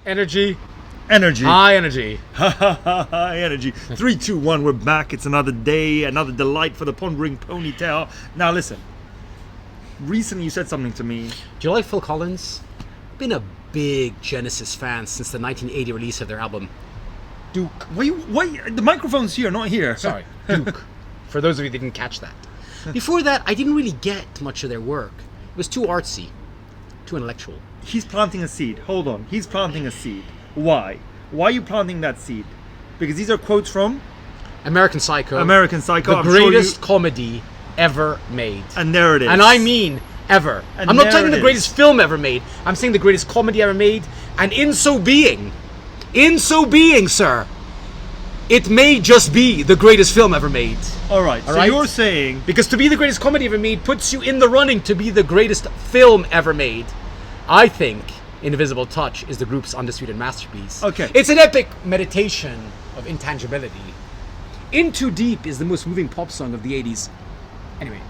Energy. Energy. High energy. High energy. 3, 2, 1, we're back. It's another day, another delight for the pondering ponytail. Now listen, recently you said something to me. Do you like Phil Collins? Been a big Genesis fan since the 1980 release of their album Duke. Wait, the microphone's here, not here. Sorry, Duke. For those of you that didn't catch that. Before that, I didn't really get much of their work. It was too artsy, too intellectual. He's planting a seed. Hold on. He's planting a seed. Why? Why are you planting that seed? Because these are quotes from American Psycho. American Psycho. The greatest comedy ever made. And there it is. And I mean ever. And I'm not saying the greatest film ever made. I'm saying the greatest comedy ever made. And in so being, sir, it may just be the greatest film ever made. All right. So you're saying... Because to be the greatest comedy ever made puts you in the running to be the greatest film ever made. I think Invisible Touch is the group's undisputed masterpiece. Okay. It's an epic meditation of intangibility. In Too Deep is the most moving pop song of the 80s. Anyway,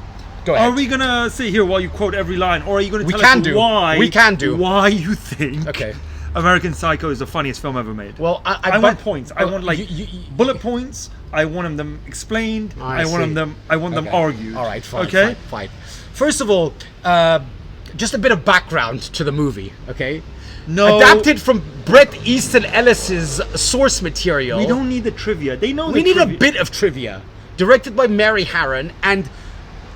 go ahead. Are we going to sit here while you quote every line, or are you going to tell us why you think American Psycho is the funniest film ever made? Well, I want points. I want bullet points. I want them explained. I want them argued. All right, fine. Okay? Fine. First of all, just a bit of background to the movie, okay? No. Adapted from Bret Easton Ellis's source material. We don't need the trivia. They know we need a bit of trivia. Directed by Mary Harron and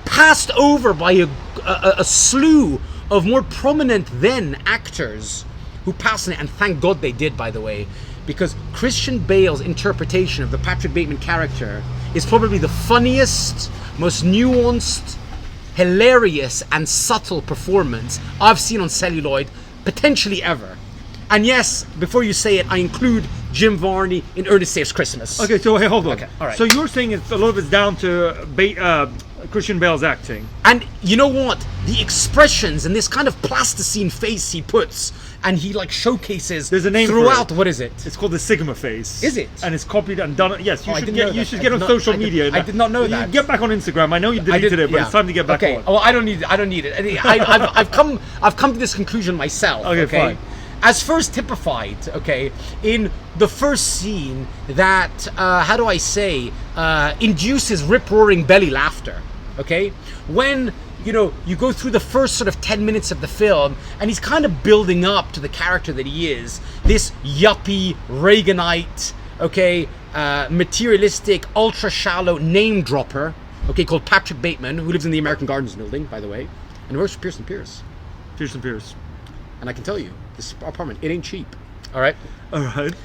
passed over by a slew of more prominent then actors who passed on it, and thank God they did, by the way, because Christian Bale's interpretation of the Patrick Bateman character is probably the funniest, most nuanced, hilarious and subtle performance I've seen on celluloid potentially ever. And yes, before you say it, I include Jim Varney in Ernest Saves Christmas. Okay, so hey, hold on. Okay, all right. So you're saying it's a lot of it's down to Christian Bale's acting. And you know what? The expressions and this kind of plasticine face he puts, and he like showcases There's a name throughout. for it. What is it? It's called the Sigma face. Is it? And it's copied and done. Yes, you should get on I social media. I did not know that. Get back on Instagram. I know you deleted it, but it's time to get back on. Okay. Well, I don't need it. I've come to this conclusion myself. Okay, fine. As first typified, in the first scene that, how do I say, induces rip-roaring belly laughter, when, you go through the first sort of 10 minutes of the film, and he's kind of building up to the character that he is, this yuppie, Reaganite, materialistic, ultra-shallow name-dropper, called Patrick Bateman, who lives in the American Gardens building, by the way, and works for Pearson Pierce. And I can tell you, this apartment, it ain't cheap. All right?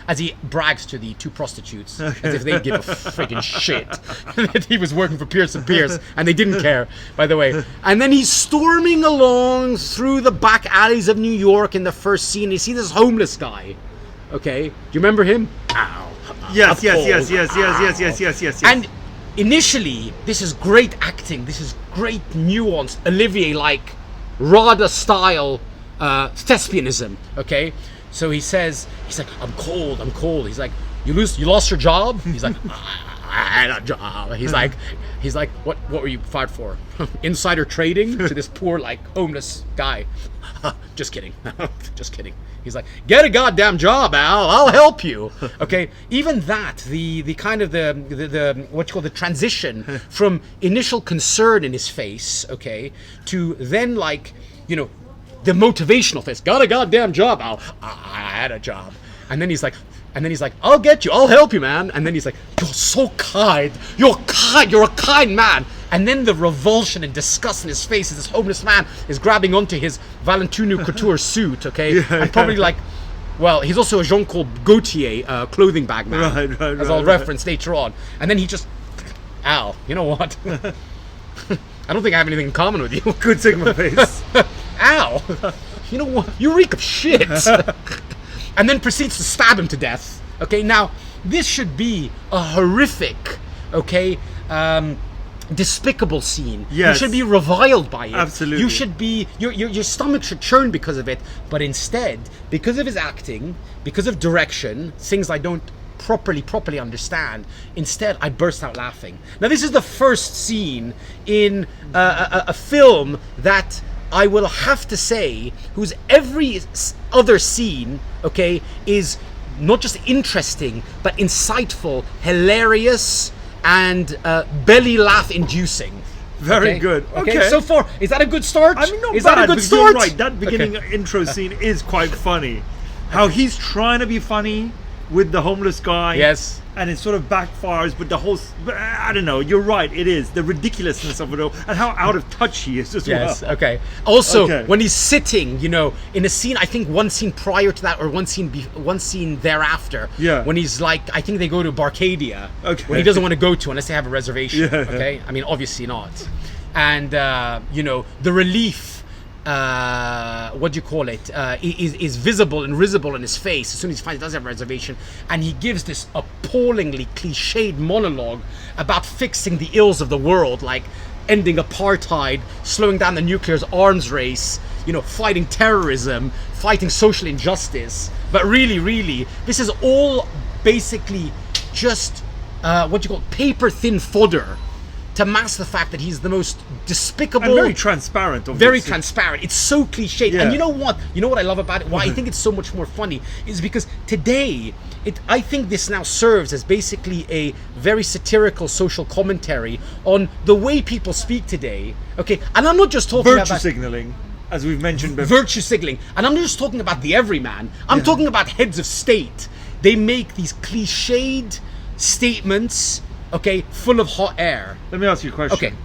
As he brags to the two prostitutes, as if they give a freaking shit that he was working for Pearson Pierce, and they didn't care, by the way. And then he's storming along through the back alleys of New York in the first scene. You see this homeless guy, Do you remember him? Ow. Yes. And initially, this is great acting. This is great nuance. Olivier-like, RADA-style thespianism, So he's like, I'm cold. He's like, you lost your job? He's like, I had a job. He's like, what were you fired for? Insider trading to this poor, homeless guy. Just kidding. He's like, get a goddamn job, Al. I'll help you. Even that, the kind of the what you call the transition from initial concern in his face, to then the motivational face. Got a goddamn job, Al. I had a job. And then he's like, I'll get you. I'll help you, man. And then he's like, you're so kind. You're a kind man. And then the revulsion and disgust in his face as this homeless man is grabbing onto his Valentino Couture suit, and probably he's also a Jean-Paul Gaultier clothing bag man, as I'll reference later on. And then he just, Al, you know what? I don't think I have anything in common with you. Good Sigma face. Ow! You know what? You reek of shit. And then proceeds to stab him to death. Now this should be a horrific, despicable scene. Yes. You should be reviled by it. Absolutely. You should be your stomach should churn because of it. But instead, because of his acting, because of direction, things I don't properly understand, instead I burst out laughing. Now this is the first scene in a film that I will have to say, whose every other scene, okay, is not just interesting, but insightful, hilarious, and belly laugh inducing. Very good. Okay. So far, is that a good start? I mean, not is bad, that a good but start? you're right. That beginning intro scene is quite funny. How he's trying to be funny with the homeless guy. Yes. And it sort of backfires, but the whole, I don't know, you're right, it is. The ridiculousness of it all, and how out of touch he is as Yes, well. okay. Also, Okay. when he's sitting, you know, in a scene, I think one scene prior to that, or one scene thereafter, Yeah. when he's like, I think they go to Barcadia, Okay. when he doesn't want to go to unless they have a reservation, Yeah. okay? I mean, obviously not. And, you know, the relief, what do you call it, is visible and risible in his face as soon as he finds he does have a reservation, and he gives this appallingly cliched monologue about fixing the ills of the world, like ending apartheid, slowing down the nuclear arms race, you know, fighting terrorism, fighting social injustice. But really, this is all basically just what do you call it, paper thin fodder to mask the fact that he's the most despicable, And very transparent. very obviously. transparent. It's so cliched. Yeah. And you know what? You know what I love about it? Why I think it's so much more funny is because today, I think this now serves as basically a very satirical social commentary on the way people speak today. Okay, and I'm not just talking Virtue about signaling, as we've mentioned before. virtue signaling, and I'm not just talking about the everyman. I'm talking about heads of state. They make these cliched statements, okay, full of hot air. Let me ask you a question. Okay.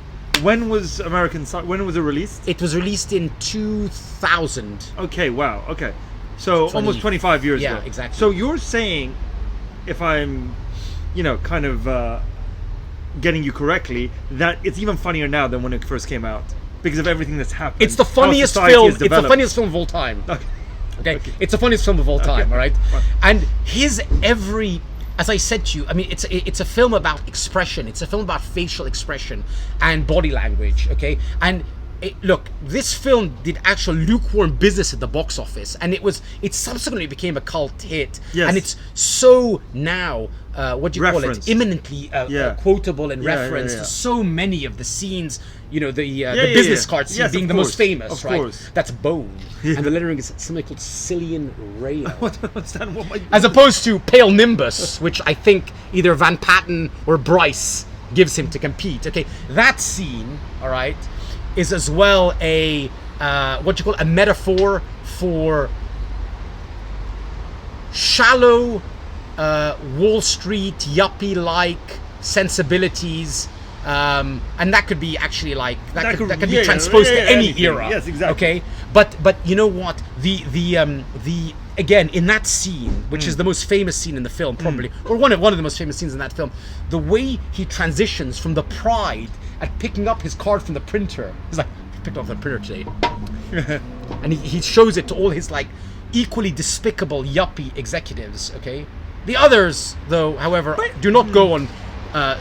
When was when was it released? It was released in 2000. Okay, wow, okay. So 20 almost 25 years Yeah, ago. exactly. So you're saying, if I'm, you know, kind of getting you correctly, that it's even funnier now than when it first came out because of everything that's happened. It's the how funniest society film. has It's the developed. funniest film of all time. Okay. Okay, it's the funniest film of all time. Okay. All right, Fine. and his every, as I said to you, I mean, it's a film about expression. It's a film about facial expression and body language. Okay, and look, this film did actual lukewarm business at the box office, and it subsequently became a cult hit. Yes. And it's so now. What do you call it? Referenced. Imminently Yeah. quotable and Yeah, referenced yeah. to so many of the scenes. You know, the yeah, business yeah. card scene Yes, being of the most course, famous, of right? course. That's bone, and the lettering is something called Cillian Rail, I don't understand what my... as opposed to Pale Nimbus, which I think either Van Patten or Bryce gives him to compete. Okay, that scene, all right, is as well a what do you call it? A metaphor for shallow Wall Street yuppie-like sensibilities, and that could be actually like that could be yeah, transposed yeah, to any anything. era. Yes, exactly. Okay, but you know what? The again in that scene, which is the most famous scene in the film, probably, or one of the most famous scenes in that film, the way he transitions from the pride at picking up his card from the printer. He's like, I picked up the printer today, and he shows it to all his like equally despicable yuppie executives. Okay, the others, though, however, do not go on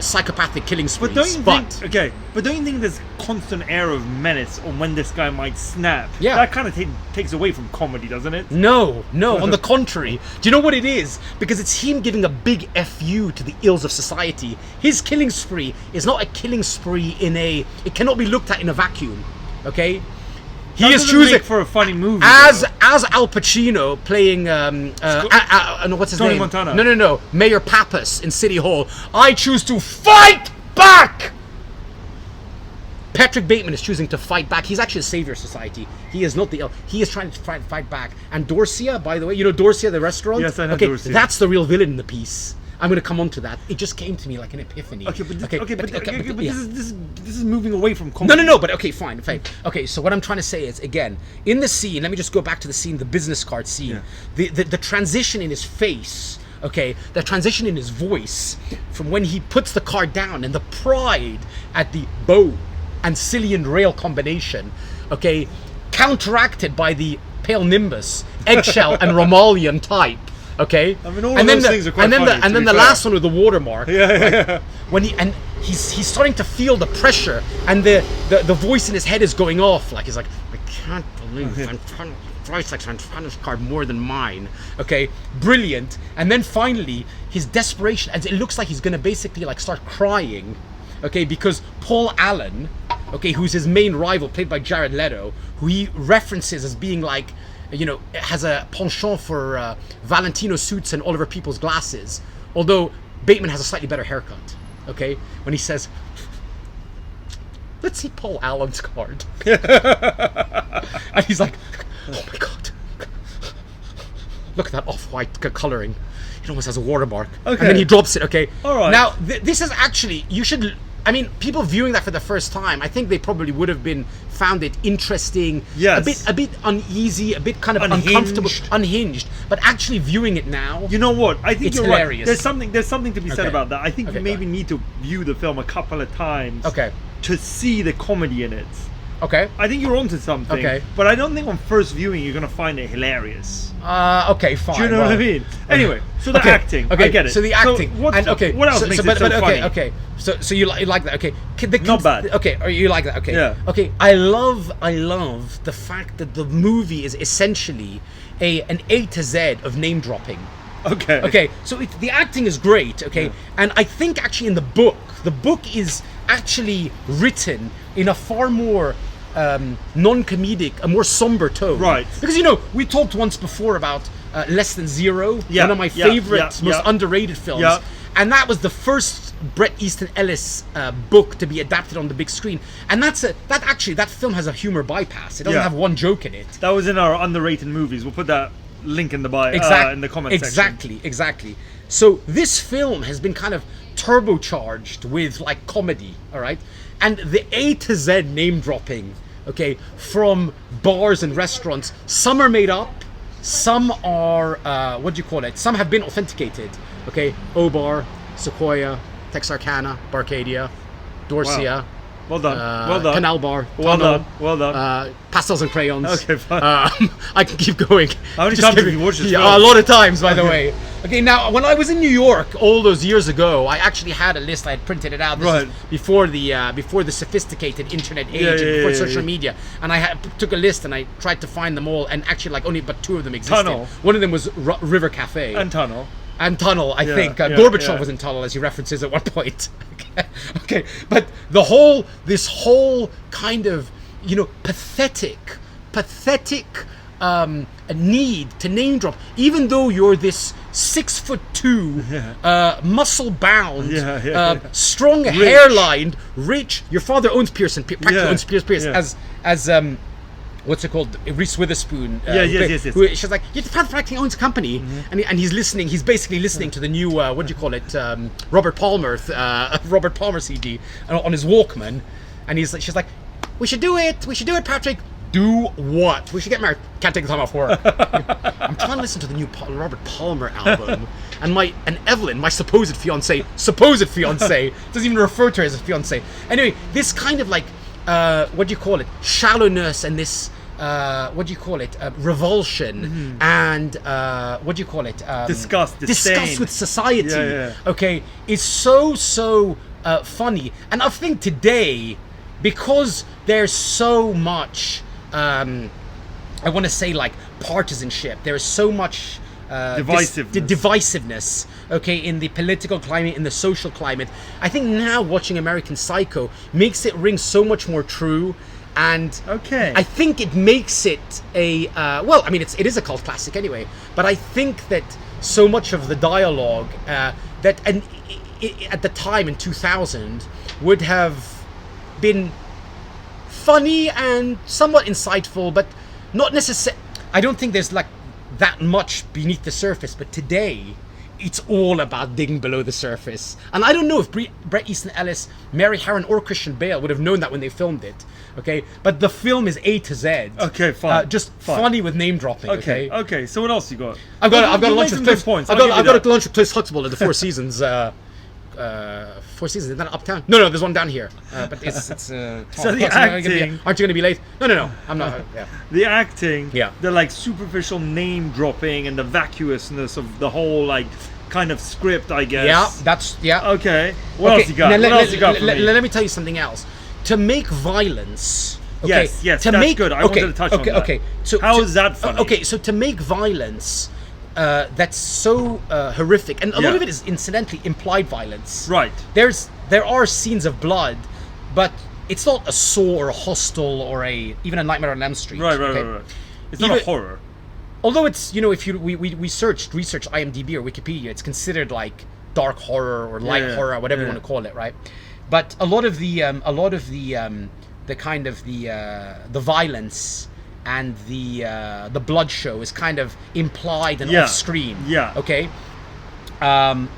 psychopathic killing sprees. But don't you think? Okay, but don't you think there's constant air of menace on when this guy might snap? Yeah. That kind of takes away from comedy, doesn't it? No, on the contrary. Do you know what it is? Because it's him giving a big FU to the ills of society. His killing spree is not a killing spree it cannot be looked at in a vacuum. Okay? He That is doesn't choosing make for a funny movie. as though. Al Pacino playing no, what's his Tony name? Montana. No, Mayor Pappas in City Hall. I choose to fight back. Patrick Bateman is choosing to fight back. He's actually the savior of society. He is not the ill. He is trying to fight back. And Dorsia, by the way, you know Dorsia, the restaurant? Yes, I know okay, Dorsia. That's the real villain in the piece. I'm going to come on to that. It just came to me like an epiphany. Okay, but yeah. this is moving away from comedy. No, but okay, fine. Okay, so what I'm trying to say is, again, in the scene, let me just go back to the scene, the business card scene. Yeah. The transition in his face, okay, the transition in his voice from when he puts the card down and the pride at the bow and Cillian Rail combination, okay, counteracted by the pale nimbus, eggshell and Romalian type. Okay, I mean, all of those things are quite funny, and then the last one with the watermark. Yeah. When he's starting to feel the pressure, and the voice in his head is going off. Like he's like, I can't believe Bryce likes Santana's card more than mine. Okay, brilliant. And then finally, his desperation, and it looks like he's gonna basically like start crying. Okay, because Paul Allen, okay, who's his main rival, played by Jared Leto, who he references as being like, you know, has a penchant for Valentino suits and Oliver People's glasses. Although Bateman has a slightly better haircut. Okay, when he says, "Let's see Paul Allen's card," and he's like, "Oh my god, look at that off-white coloring. It almost has a watermark." Okay. And then he drops it. Okay. All right. Now this is actually, you should. I mean, people viewing that for the first time, I think they probably would have found it interesting, Yes. a bit uneasy, a bit kind of Unhinged. uncomfortable, unhinged. But actually viewing it now, You know what? I think It's you're hilarious. right. There's something to be said Okay. about that. I think Okay, you go maybe ahead. need to view the film a couple of times Okay. to see the comedy in it. okay, I think you're onto something. Okay. But I don't think on first viewing you're gonna find it hilarious. okay, fine. Do you know well, what I mean? Anyway, so the okay, acting. Okay, I get it. So the acting. what and okay, else so, makes so, it but, so but, funny? okay, okay. So you like that? Okay, Not bad. Okay, or you like that? Okay. Yeah. Okay, I love the fact that the movie is essentially an A to Z of name dropping. Okay. Okay, so the acting is great, okay? And I think actually in the book is actually written in a far more non-comedic, a more somber tone. Right. Because, you know, we talked once before about Less Than Zero, Yeah, one of my yeah, favorite, yeah, most yeah. underrated films. Yeah. And that was the first Bret Easton Ellis book to be adapted on the big screen. And that film has a humor bypass. It doesn't Yeah. have one joke in it. That was in our underrated movies. We'll put that link in the bio, in the comment section. Exactly. So this film has been kind of turbocharged with like comedy, all right? And the A to Z name dropping, okay, from bars and restaurants. Some are made up, some are some have been authenticated. Okay, Obar, Sequoia, Texarkana, Barcadia, Dorsia. Wow. Well done. Well done. Canal Bar. Well Tunnel, done. Well done. Pastels and crayons. Okay, fine. I can keep going. How many Just times give have me- you watched this Yeah, film? a lot of times, by the way. Okay, now when I was in New York all those years ago, I actually had a list. I had printed it out. This Right. is before the sophisticated internet age, Yeah, and yeah, before yeah, social yeah. media. And I took a list and I tried to find them all, and actually like only but two of them existed. Tunnel. One of them was River Cafe. And Tunnel. And Tunnel, I think. yeah, Gorbachev yeah. was in Tunnel, as he references at one point. Okay, but this whole kind of, you know, pathetic need to name drop, even though you're this 6'2", muscle bound, strong hairline, rich. Your father owns Pearson, practically Yeah, owns Pierce yeah. as what's it called? Reese Witherspoon. Yes. Who, she's like, your father practically owns a company, and he's listening. He's basically listening to the new what do you call it? Robert Palmer CD on his Walkman, and she's like, we should do it, Patrick. Do what? We should get married. Can't take the time off work. I'm trying to listen to the new Robert Palmer album, and Evelyn, my supposed fiance, doesn't even refer to her as a fiance. Anyway, this kind of like what do you call it? Shallowness and this revulsion and what do you call it? Disgust, disdain. Disgust with society. Yeah. Okay, is so funny, and I think today, because there's so much. I want to say like partisanship. There is so much divisiveness, okay, in the political climate, in the social climate. I think now watching American Psycho makes it ring so much more true, and Okay. I think it makes it a well, I mean, it is a cult classic anyway. But I think that so much of the dialogue at the time in 2000 would have been funny and somewhat insightful, but not necessarily. I don't think there's like that much beneath the surface, but today it's all about digging below the surface. And I don't know if Bret Easton Ellis, Mary Harron, or Christian Bale would have known that when they filmed it. Okay, but the film is A to Z. Okay, fine. Just Fine. funny with name dropping. Okay. So what else you got? I've got a You lunch made with some Cliff. good points. I've I'll got give you a that. lunch with Cliff Huxtable at the Four Seasons. Four Seasons, is that uptown? No, there's one down here. But it's So the aren't you acting- going to be late? No, I'm not. Yeah. The acting, Yeah. the like superficial name dropping and the vacuousness of the whole like kind of script, I guess. Yeah. Okay. What else you got? Now, What else you got for me? Let me tell you something else. To make violence. Okay, Yes, to that's make, good. I wanted to touch on that. Okay. So How is that funny? Okay, so to make violence that's so horrific, and a lot Yeah. of it is incidentally implied violence. Right. There are scenes of blood, but it's not a Saw or a Hostel or even a Nightmare on Elm Street. Right. It's not a Even- horror. Although it's, if we research IMDb or Wikipedia, it's considered like dark horror or light horror, whatever you want to call it, right? But a lot of the kind of the violence and the blood show is kind of implied and off screen. Yeah. Okay. And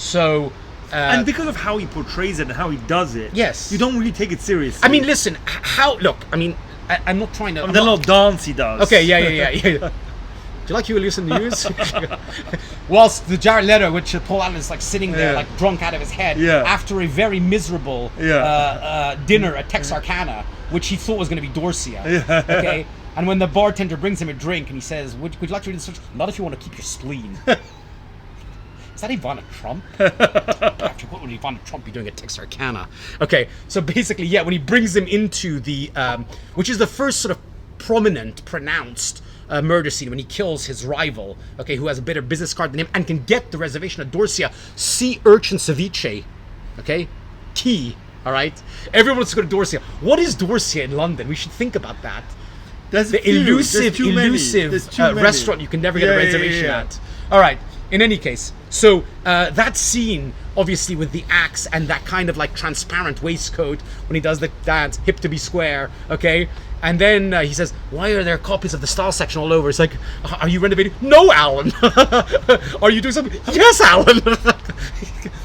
because of how he portrays it and how he does it, Yes. you don't really take it seriously. I mean, listen. I'm not trying to. the little dance he does. Okay. Yeah. Do you like Huey Lewis in the News? Whilst the Jared Leto, which Paul Allen is like sitting there, like drunk out of his head, after a very miserable dinner at Texarkana, which he thought was going to be dorsia. Okay, and when the bartender brings him a drink and he says, "Would you like to read this?" Not if you want to keep your spleen. Is that Ivana Trump? Patrick, what would Ivana Trump be doing at Texarkana? Okay, so basically, when he brings him into the, which is the first sort of pronounced murder scene when he kills his rival, okay, who has a better business card than him and can get the reservation at Dorsia. Sea urchin ceviche, okay, key. All right, everyone wants to go to Dorsia. What is Dorsia in London? We should think about that. There's The elusive restaurant you can never get a reservation at. All right. In any case, so that scene, obviously, with the axe and that kind of like transparent waistcoat when he does the dance, hip to be square, okay? And then he says, "Why are there copies of the style section all over?" It's like, "Are you renovating?" "No, Alan." "Are you doing something?" "Yes, Alan."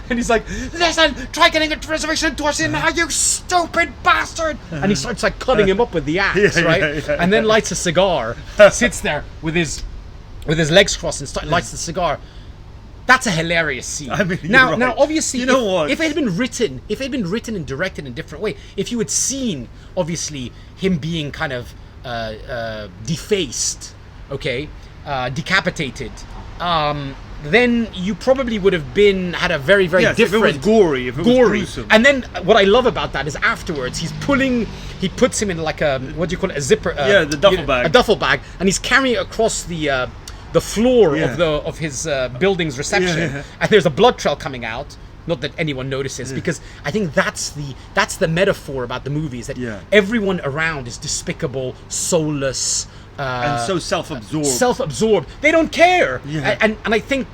And he's like, "Listen, try getting a reservation at Dorset now, you stupid bastard!" And he starts like cutting him up with the axe, right? And then lights a cigar, sits there with his legs crossed and lights the cigar. That's a hilarious scene. I mean, now, right. obviously, you know what? If it had been written and directed in a different way, if you had seen, obviously, him being kind of defaced, okay, decapitated, then you probably would have had a very, very different. If it was gory, if it was gruesome. And then what I love about that is afterwards he puts him in like a, what do you call it, a zipper? The duffel bag. A duffel bag, and he's carrying it across the floor of his building's reception, and there's a blood trail coming out. Not that anyone notices, because I think that's the metaphor about the movie, is that everyone around is despicable, soulless, and so self-absorbed. They don't care. And I think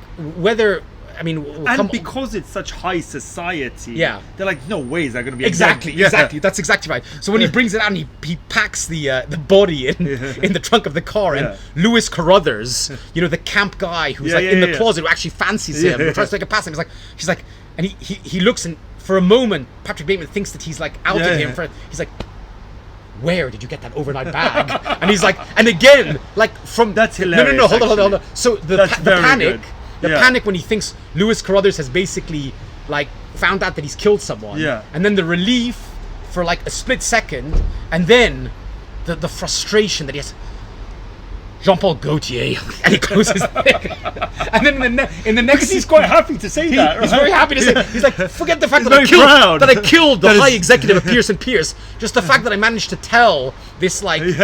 because it's such high society, they're like, no way is that going to be exactly. That's exactly right. So when he brings it out and he packs the body in the trunk of the car, and Lewis Carruthers, the camp guy who's in the closet, who actually fancies him, who tries to take a pass, and she's like, and he looks, and for a moment Patrick Bateman thinks that he's like outing him for. He's like, "Where did you get that overnight bag?" And he's like, and again, like from that's hilarious. No, hold on. So the panic. Good. The panic when he thinks Lewis Carruthers has basically like found out that he's killed someone, and then the relief for like a split second, and then the frustration that he has. Jean-Paul Gaultier, and he closes his thing. And then in the next, he's quite happy to say that. Right? He's very happy to say. He's like, forget the fact he's that I killed the high executive of Pierce and Pierce. Just the fact that I managed to tell this fruitcake,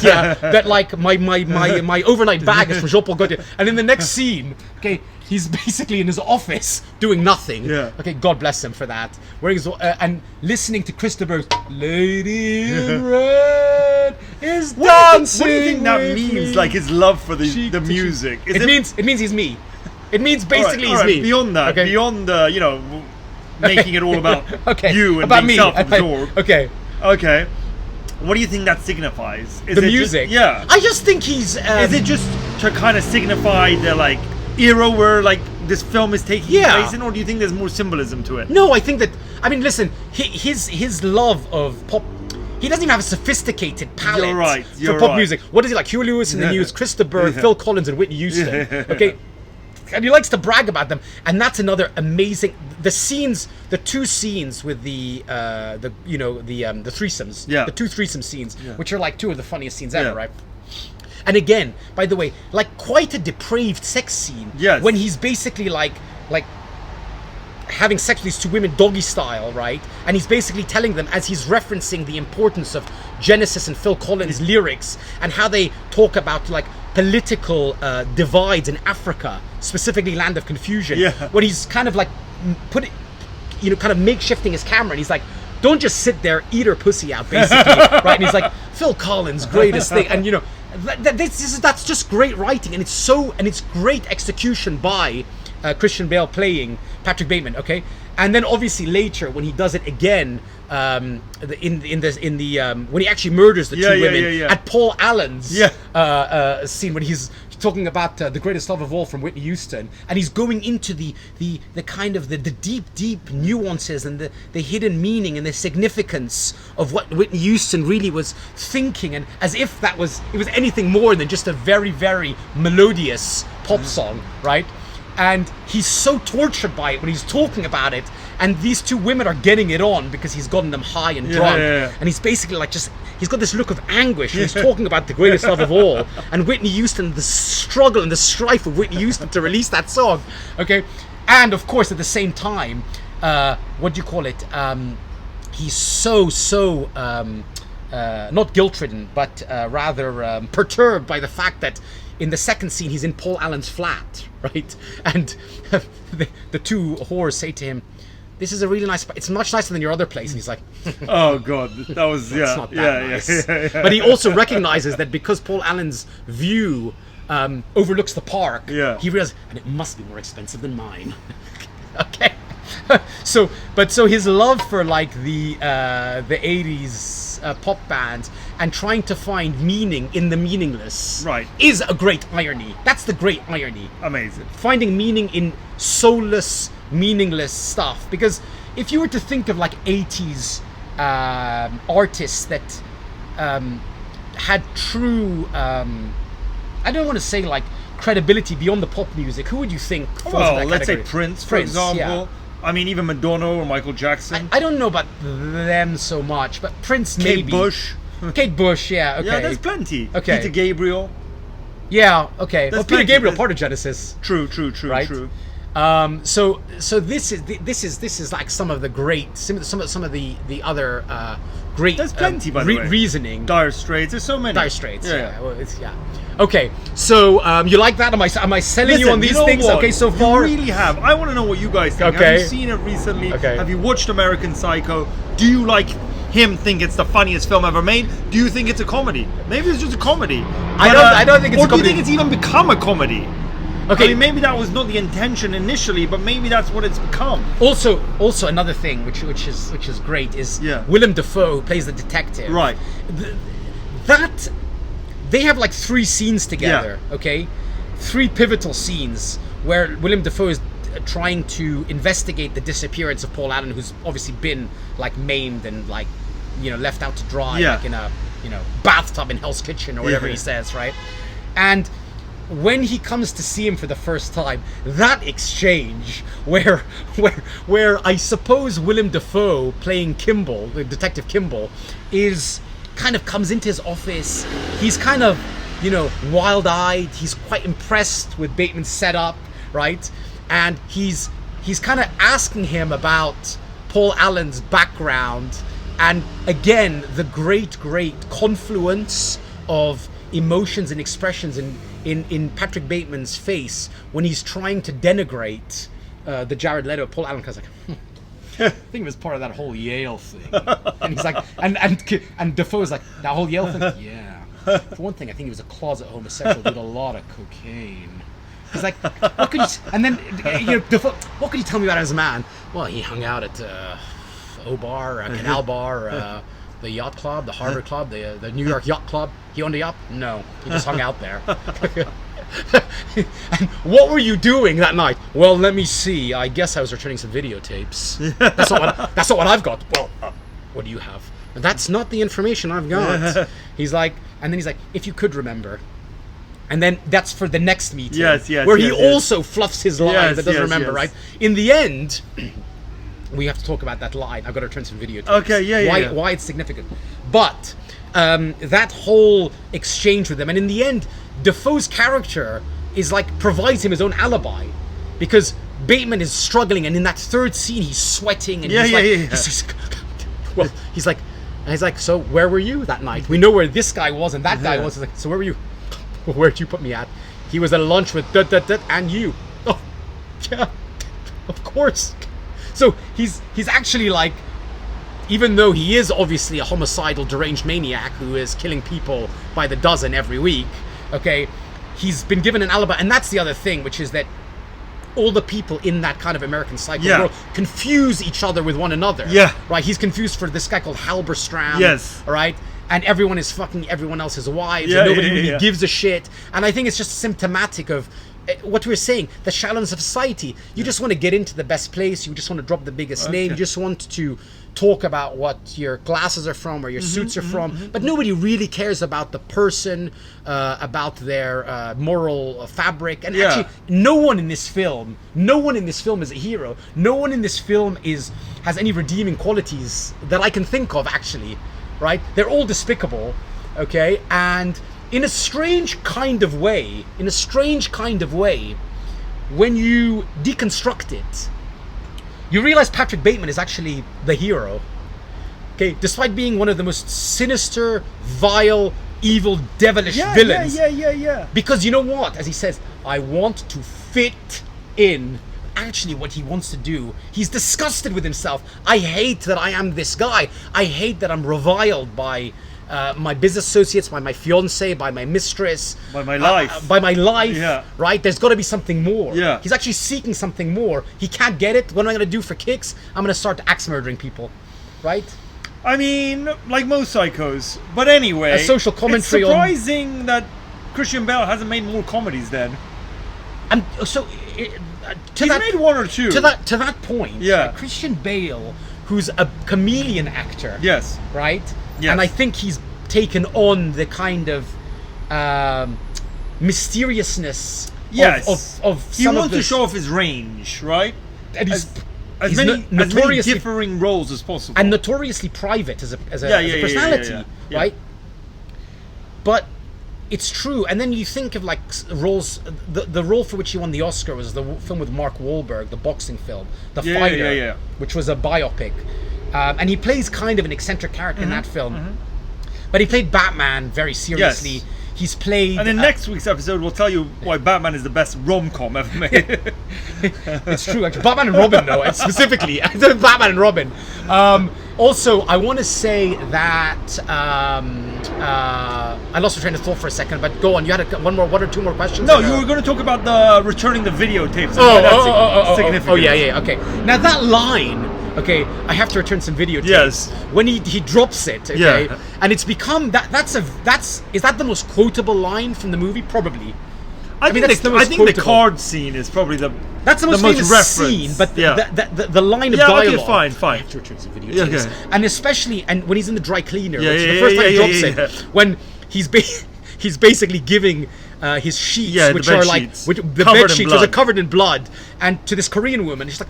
that like my overnight bag is from Jean-Paul Gaultier. And in the next scene, okay, he's basically in his office doing nothing. Yeah. Okay, God bless him for that. Wearing his, and listening to Christopher's "Lady in Red is dancing." What do you think that means? Me? Like his love for the music. It means he's me. It means basically all right. he's me. Beyond that, beyond making it all about you and about being self-absorbed. Okay. What do you think that signifies? Is the it music. Just, I just think he's. Is it just to kind of signify the like era where like this film is taking place in, or do you think there's more symbolism to it? No, I think that. I mean, listen, his love of pop. He doesn't even have a sophisticated palette for pop music. What is he like? Huey Lewis in the News, Christopher, Phil Collins, and Whitney Houston. Okay. And he likes to brag about them, and that's another amazing. The two scenes with the threesomes, the two threesome scenes, which are like two of the funniest scenes ever, right? And again, by the way, like quite a depraved sex scene. Yes. When he's basically like having sex with these two women doggy style, right? And he's basically telling them, as he's referencing the importance of Genesis and Phil Collins' lyrics and how they talk about like political divides in Africa, specifically Land of Confusion. When he's kind of like kind of makeshifting his camera, and he's like, don't just sit there, eat her pussy out, basically, right? And he's like, Phil Collins, greatest thing, and you know, that's just great writing, and it's great execution by Christian Bale playing Patrick Bateman, okay? And then obviously later when he does it again, when he actually murders the two women at Paul Allen's scene, when he's talking about the greatest love of all from Whitney Houston, and he's going into the kind of the deep nuances and the hidden meaning and the significance of what Whitney Houston really was thinking, and as if it was anything more than just a very, very melodious pop song, right? And he's so tortured by it when he's talking about it, and these two women are getting it on because he's gotten them high and drunk, and he's basically like he's got this look of anguish when he's talking about the greatest love of all, and Whitney Houston, the struggle and the strife of Whitney Houston to release that song, okay? And of course at the same time, what do you call it, he's so not guilt-ridden, but rather perturbed by the fact that in the second scene, he's in Paul Allen's flat, right? And the two whores say to him, "This is a really nice. It's much nicer than your other place." And he's like, "Oh God, that was not that nice." But he also recognizes that because Paul Allen's view overlooks the park, he realizes, and it must be more expensive than mine. Okay. So his love for like the 80s pop bands and trying to find meaning in the meaningless, right, is a great irony. That's the great irony. Amazing. Finding meaning in soulless, meaningless stuff. Because if you were to think of like 80s artists that had true, I don't want to say like credibility beyond the pop music, who would you think falls in that let's say category? Prince, for example. Yeah. I mean, even Madonna or Michael Jackson. I don't know about them so much, but Prince maybe. Kate Bush. Kate Bush, yeah, okay. Yeah, there's plenty. Okay. Peter Gabriel. Yeah, okay. Well, Peter plenty. Gabriel, part of Genesis. True, right? true. So this is like some of the great, some of the other great. There's plenty, by the way. Reasoning. Dire Straits. There's so many. Dire Straits. Yeah. Well, okay. So you like that? Am I selling you on these things? What? Okay, so far. You really have. I want to know what you guys think. Okay. Have you seen it recently? Okay. Have you watched American Psycho? Do you like him? Think it's the funniest film ever made? Do you think it's a comedy? Maybe it's just a comedy. I don't think it's a comedy. Or do you think it's even become a comedy? Okay. I mean, maybe that was not the intention initially, but maybe that's what it's become. Also another thing which is great is Willem Dafoe, who plays the detective. Right. That they have like 3 scenes together. Yeah. Okay, 3 pivotal scenes where Willem Dafoe is trying to investigate the disappearance of Paul Allen, who's obviously been like maimed and like left out to dry, like in a bathtub in Hell's Kitchen or whatever he says, right? And when he comes to see him for the first time, that exchange where I suppose Willem Dafoe playing Kimble, the Detective Kimble, is kind of comes into his office. He's kind of, wild-eyed. He's quite impressed with Bateman's setup, right? And he's kind of asking him about Paul Allen's background, and again the great confluence of emotions and expressions in Patrick Bateman's face when he's trying to denigrate the Jared Leto. Paul Allen was like, I think it was part of that whole Yale thing. And he's like, and Defoe's like, that whole Yale thing? Yeah. For one thing, I think he was a closet homosexual, did a lot of cocaine. He's like, what could you? And then Defoe, what could you tell me about him as a man? Well, he hung out at O-Bar, Canal Bar, the yacht club, the Harvard Club, the New York Yacht Club. He owned a yacht? No, he just hung out there. And what were you doing that night? Well, let me see. I guess I was returning some videotapes. That's not what I've got. Well, what do you have? That's not the information I've got. He's like, and then he's like, if you could remember. And then that's for the next meeting. Yes, where he also fluffs his line but doesn't remember, right? In the end, we have to talk about that line. I've got to return some videotapes. Okay, why it's significant. But that whole exchange with them, and in the end, Defoe's character is like provides him his own alibi, because Bateman is struggling, and in that third scene, he's sweating, and he's like, so where were you that night? We know where this guy was and that guy was. He's like, so where were you? Where'd you put me at? He was at lunch with and you. Oh, yeah, of course. So he's actually like, even though he is obviously a homicidal, deranged maniac who is killing people by the dozen every week, okay, he's been given an alibi. And that's the other thing, which is that all the people in that kind of American psycho world confuse each other with one another. Yeah. Right? He's confused for this guy called Halberstram. Yes. All right? And everyone is fucking everyone else's wives. Yeah, and nobody yeah, really gives a shit. And I think it's just symptomatic of what we were saying, the shallowness of society. You just want to get into the best place. You just want to drop the biggest name. You just want to talk about what your glasses are from or your suits are from. But nobody really cares about the person, about their moral fabric. And actually, no one in this film is a hero. No one in this film has any redeeming qualities that I can think of, actually. Right? They're all despicable. Okay? And in a strange kind of way, when you deconstruct it, you realize Patrick Bateman is actually the hero. Okay, despite being one of the most sinister, vile, evil, devilish villains. Yeah. Because you know what? As he says, I want to fit in. Actually, what he wants to do, he's disgusted with himself. I hate that I am this guy. I hate that I'm reviled by my business associates, by my fiance, by my mistress, by my life, right? There's got to be something more. He's actually seeking something more. He can't get it. What am I going to do for kicks? I'm going to start axe murdering people, right? I mean, like most psychos. But anyway, a social commentary. It's surprising that Christian Bale hasn't made more comedies then. And so he's made one or two. To that point, like Christian Bale, who's a chameleon actor, right? Yes. And I think he's taken on the kind of mysteriousness of he some wants of the, to show off his range, right? And as many differing roles as possible, and notoriously private as a personality, right? But it's true. And then you think of like roles. The role for which he won the Oscar was the film with Mark Wahlberg, the boxing film, The Fighter, which was a biopic. And he plays kind of an eccentric character in that film. But he played Batman very seriously. Yes. He's played... And in next week's episode, we'll tell you why Batman is the best rom-com ever made. It's true, actually. Batman and Robin, though, specifically. Batman and Robin. Also, I want to say that... I lost my train of thought for a second, but go on. You had one or two more questions? No, you were going to talk about the returning the videotapes. Oh, yeah. Okay. Now, that line... Okay, I have to return some videotapes. Yes. When he drops it, okay, and it's become is that the most quotable line from the movie? Probably. I think the card scene is probably the most famous reference scene, but the line of dialogue. Okay, fine. I have to return some videotapes, and especially when he's in the dry cleaner, which is the first time he drops it, when he's basically giving his sheets, which are like the bed sheets, which are covered in blood, and to this Korean woman, she's like.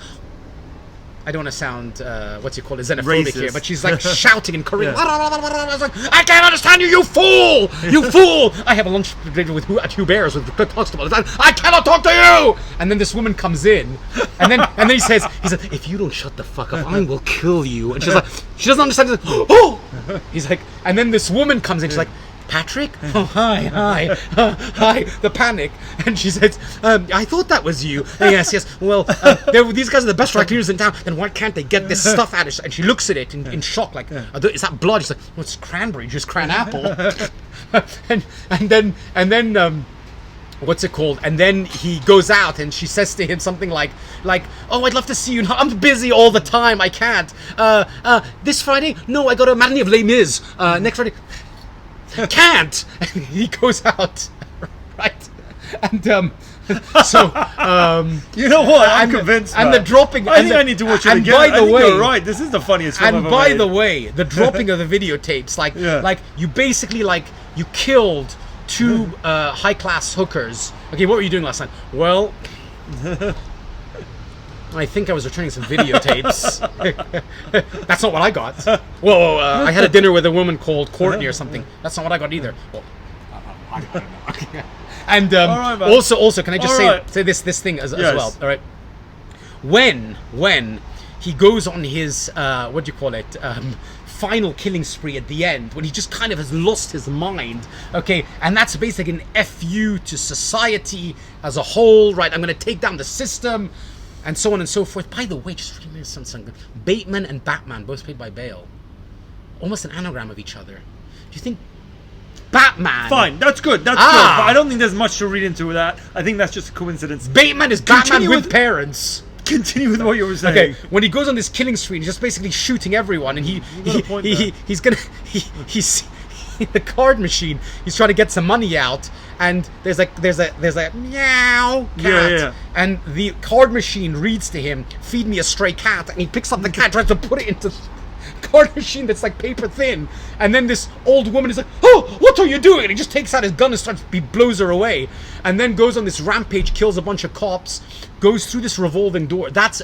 I don't want to sound, xenophobic racist here, but she's like shouting in Korean. I was like, I can't understand you, you fool! You fool! I have a lunch at Hugh Bear's with Quotable. I cannot talk to you! And then this woman comes in, and then he says, if you don't shut the fuck up, I will kill you. And she's like, she doesn't understand. He's like, oh! He's like, and then this woman comes in, she's like, Patrick? Oh, hi, the panic. And she says, I thought that was you. Yes. Well, these guys are the best dry cleaners in town. Then why can't they get this stuff out of it? And she looks at it in shock, like, is that blood? She's like, well, it's cranberry juice, apple. and then what's it called? And then he goes out and she says to him something like, oh, I'd love to see you. No, I'm busy all the time. I can't. This Friday? No, I got a matinee of Les Mis. Next Friday... Can't. And he goes out, right? And so you know what? I'm convinced. And the dropping. I think I need to watch it again. By the way, you're right. This is the funniest film ever made. And by the way, the dropping of the videotapes, like you basically you killed two high-class hookers. Okay, what were you doing last night? Well. I think I was returning some videotapes. That's not what I got. Whoa, I had a dinner with a woman called Courtney or something. That's not what I got either. Well, I don't know. And right, also, can I just say this thing as well? All right. When he goes on his final killing spree at the end, when he just kind of has lost his mind, okay, and that's basically an FU to society as a whole, right? I'm going to take down the system. and so on and so forth. By the way, just remember something. Bateman and Batman, both played by Bale. Almost an anagram of each other. Do you think Batman... Fine, that's good, that's good. But I don't think there's much to read into that. I think that's just a coincidence. Bateman is Batman with parents. Continue with what you were saying. Okay, when he goes on this killing spree, he's just basically shooting everyone, and he's the card machine. He's trying to get some money out, and there's a meow cat, Yeah. and the card machine reads to him, "Feed me a stray cat," and he picks up the cat, tries to put it into card machine that's like paper thin, and then this old woman is like, "Oh, what are you doing?" And he just takes out his gun and he blows her away, and then goes on this rampage, kills a bunch of cops, goes through this revolving door. That's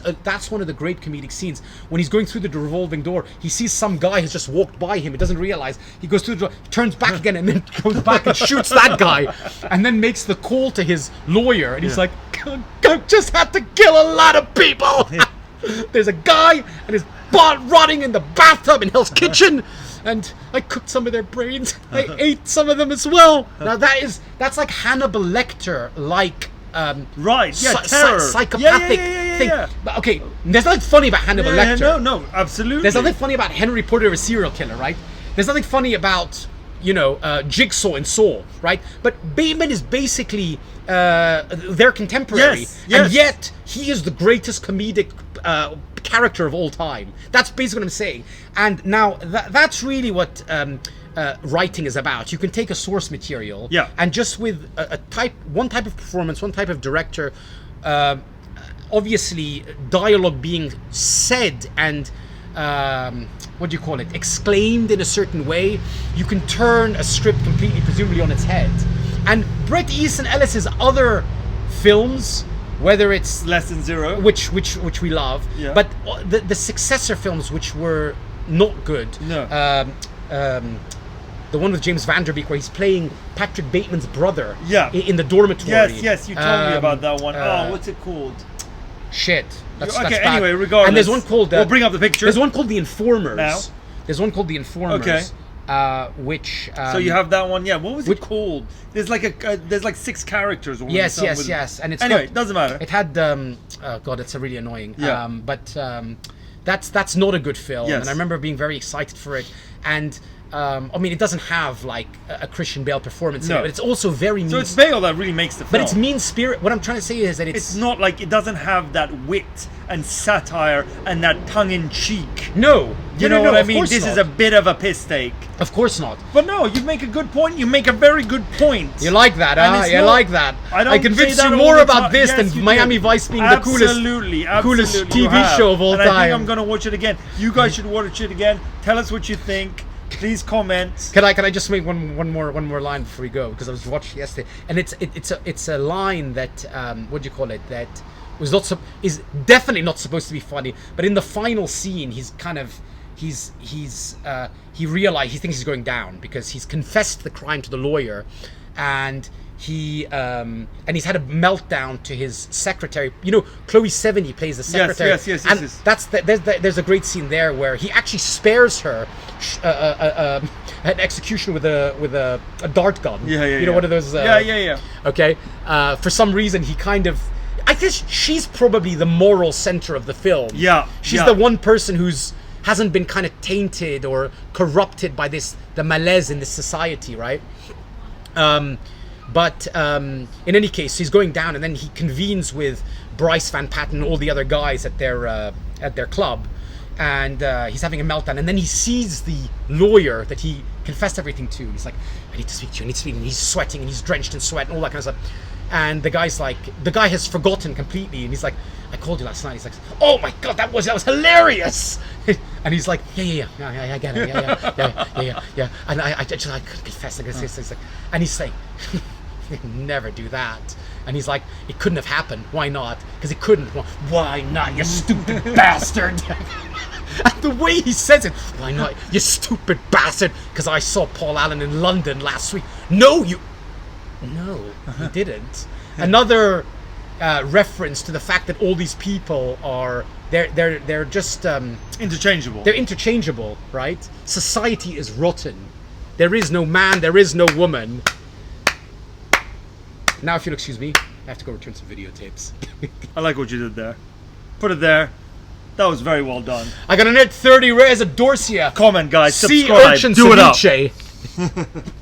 one of the great comedic scenes. When he's going through the revolving door, he sees some guy who's just walked by him. He doesn't realize. He goes through the door, turns back again, and then goes back and shoots that guy, and then makes the call to his lawyer, and he's like, "I just had to kill a lot of people." There's a guy and his butt rotting in the bathtub in Hell's Kitchen, and I cooked some of their brains. I ate some of them as well. Now that's like Hannibal Lecter, like right, yeah, terror, psychopathic thing. Yeah. But okay, there's nothing funny about Hannibal Lecter. No, absolutely. There's nothing funny about Henry Porter, a serial killer, right? There's nothing funny about Jigsaw and Saw, right? But Bateman is basically their contemporary, Yes. and yet he is the greatest comedic character of all time. That's basically what I'm saying. And now that's really what writing is about. You can take a source material, and just with one type of performance, one type of director, obviously dialogue being said and exclaimed in a certain way, you can turn a script completely, presumably, on its head. And Bret Easton Ellis's other films, whether it's Lesson Zero, which we love, but the successor films, which were not good. The one with James Van Der Beek, where he's playing Patrick Bateman's brother, in the dormitory. Yes, you told me about that one. What's it called? Shit. That's okay, bad. anyway, regardless. And there's one called... we'll bring up the picture. There's one called The Informers. Now? There's one called The Informers. Okay. Which... so you have that one, what was it called? There's like there's like 6 characters. Or yes. And it's anyway, it doesn't matter. It had... oh, God, it's really annoying. That's not a good film. Yes. And I remember being very excited for it. And... I mean, it doesn't have like a Christian Bale performance in it, but it's also very mean. So it's Bale that really makes the film. But it's mean spirit. What I'm trying to say is that it's not like it doesn't have that wit and satire and that tongue in cheek. No, you know what I mean. This is a bit of a piss take. Of course not. But no, you make a good point. You make a very good point. You like that, huh? You like that. I convinced you more about this than Miami Vice being the coolest TV show of all time. And I think I'm gonna watch it again. You guys should watch it again. Tell us what you think. Please comment. Can I just make one more line before we go, because I was watching yesterday, and it's a line that that was is definitely not supposed to be funny, but in the final scene he realizes he thinks he's going down because he's confessed the crime to the lawyer, and he's had a meltdown to his secretary. Chloe Sevigny plays the secretary. Yes. And there's a great scene there where he actually spares her an execution with a dart gun. One of those. Okay. For some reason, he kind of. I guess she's probably the moral center of the film. She's the one person who's hasn't been kind of tainted or corrupted by the malaise in this society, right? But in any case, he's going down, and then he convenes with Bryce Van Patten and all the other guys at their club, and he's having a meltdown. And then he sees the lawyer that he confessed everything to. He's like, "I need to speak to you. I need to speak." And he's sweating, and he's drenched in sweat, and all that kind of stuff. And the guy has forgotten completely, and he's like, "I called you last night." He's like, "Oh my God, that was hilarious!" And he's like, "Yeah, I get it, yeah." And I couldn't confess. And he's like, "Never do that." And he's like, "It couldn't have happened. Why not?" Because it couldn't. Why not, you stupid bastard? And the way he says it, "Why not, you stupid bastard?" Because I saw Paul Allen in London last week. No, you didn't. Another reference to the fact that all these people are they're just interchangeable. They're interchangeable, right? Society is rotten. There is no man. There is no woman. Now, if you'll excuse me, I have to go return some videotapes. I like what you did there. Put it there. That was very well done. I got a net 30 rares of Dorsia. Comment, guys. Sea Subscribe. urchin Do it up. ceviche.